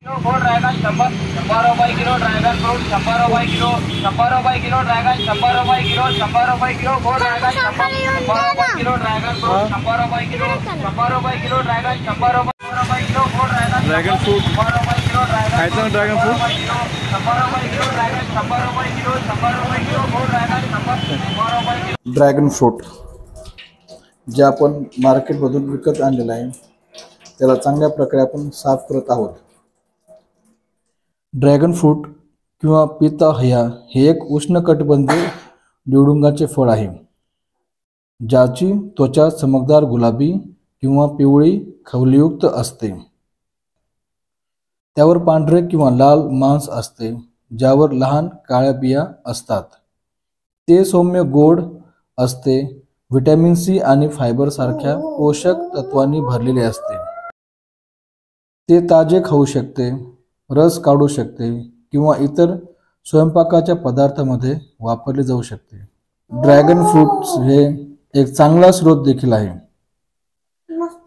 गोड ड्रॅगन 100 रुपये kilo, dragon fruit 100 रुपये किलो, 100 रुपये किलो, ड्रॅगन 100 रुपये किलो, 100 रुपये किलो, गोड ड्रॅगन 100 रुपये किलो, ड्रॅगन फ्रूट 100 रुपये किलो, 100 रुपये किलो, ड्रॅगन 100 रुपये किलो, गोड ड्रॅगन फ्रूट 100 रुपये किलो, खायचं ड्रॅगन फ्रूट 100 रुपये किलो, ड्रॅगन 100 रुपये किलो, 100 रुपये किलो, गोड ड्रॅगन 100 रुपये किलो. ड्रॅगन फ्रूट जे आपण मार्केटमधून विकत आणलेलं आहे त्याला चांगल्या प्रकारे आपण साफ करत आहोत. ड्रॅगन फ्रूट किंवा पिताहया हे एक उष्णकटिबंधीय निवडुंगाचे फळ आहे ज्याची त्वचा चमकदार गुलाबी किंवा पिवळी खवलीयुक्त असते. त्यावर पांढरे किंवा लाल मांस असते ज्यावर लहान काळ्या बिया असतात. ते सौम्य गोड असते, व्हिटॅमिन सी आणि फायबर सारख्या पोषक तत्वांनी भरलेले असते. ते ताजे खाऊ शकते, रस काढू शकते किंवा इतर स्वयंपाकाच्या पदार्थामध्ये वापरले जाऊ शकते. ड्रॅगन फ्रूट्स हे एक चांगला स्रोत देखील आहे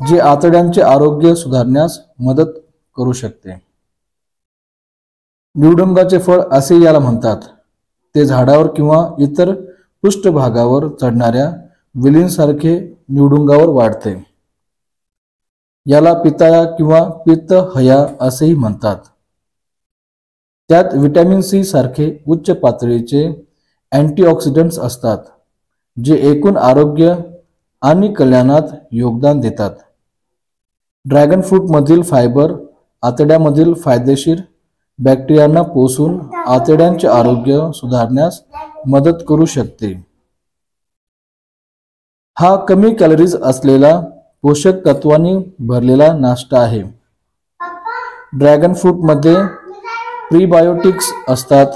जे आतड्यांचे आरोग्य सुधारण्यास मदत करू शकते. निवडुंगाचे फळ असे याला म्हणतात. ते झाडावर किंवा इतर पृष्ठभागावर चढणाऱ्या वेलींसारखे निवडुंगावर वाढते. याला पिताया किंवा पित्तहया असेही म्हणतात. त्यात व्हिटॅमिन सी सारखे उच्च पातळीचे अँटीऑक्सिडंट्स असतात जे एकूण आरोग्य आणि कल्याणात योगदान देतात. ड्रॅगन फ्रूटमधील फायबर आतड्यामधील फायदेशीर बॅक्टेरियांना पोषून आतड्यांचे आरोग्य सुधारण्यास मदत करू शकते. हा कमी कॅलरीज असलेला पोषक तत्वांनी भरलेला नाश्ता आहे. ड्रॅगन फ्रूटमध्ये प्रीबायोटिक्स असतात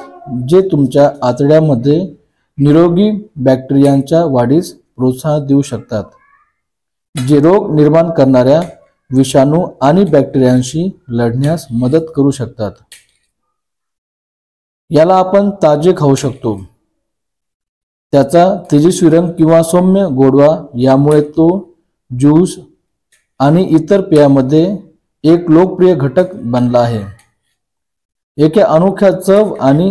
जे तुमच्या आतड्यामध्ये निरोगी बॅक्टेरियांच्या वाढीस प्रोत्साहन देऊ शकतात जे रोग निर्माण करणाऱ्या विषाणू आणि बॅक्टेरियांशी लढण्यास मदत करू शकतात. याला आपण ताजे खाऊ शकतो. त्याचा तेजस्वी रंग किंवा सौम्य गोडवा यामुळे तो ज्यूस आणि इतर पेयामध्ये एक लोकप्रिय घटक बनला आहे. एका अनोख्या चव आणि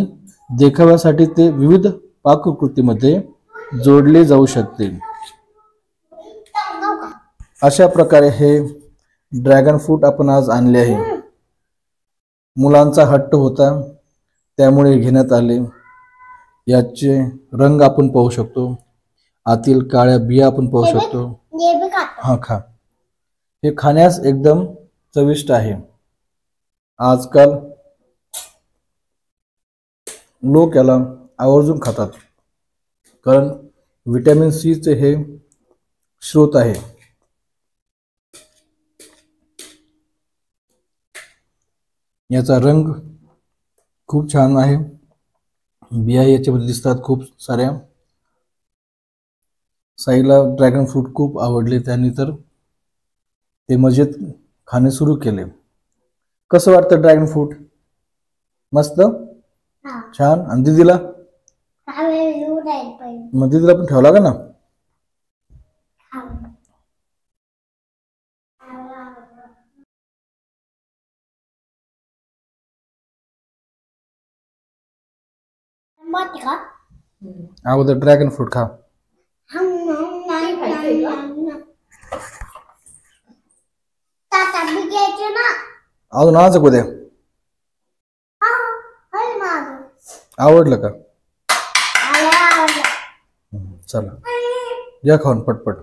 देखाव्यासाठी ते विविध पाककृतीमध्ये जोडले जाऊ शकते. अशा प्रकारे हे ड्रॅगन फ्रूट आपण आज आणले आहे. मुलांचा हट्ट होता त्यामुळे घेण्यात आले. याचे रंग आपण पाहू शकतो, आतील काळ्या बिया आपण पाहू शकतो. हा खा. हे खाण्यास एकदम चविष्ट आहे. आजकाल लोक याला आवर्जून खातात कारण व्हिटॅमिन सी चे हे स्रोत आहे. याचा रंग खूप छान आहे. बिया याच्यामध्ये दिसतात खूप साऱ्या. साईला ड्रॅगन फ्रूट खूप आवडले, त्यांनी तर ते मजेत खाणे सुरू केले. कसं वाटतं ड्रॅगन फ्रूट? मस्त छान. आणि दीदीला? मग दीदीला पण ठेवला का ना? अगोदर ड्रॅगन फ्रूट खा. अजून आज उद्या आवडलं का? चला या खाऊन पटपट.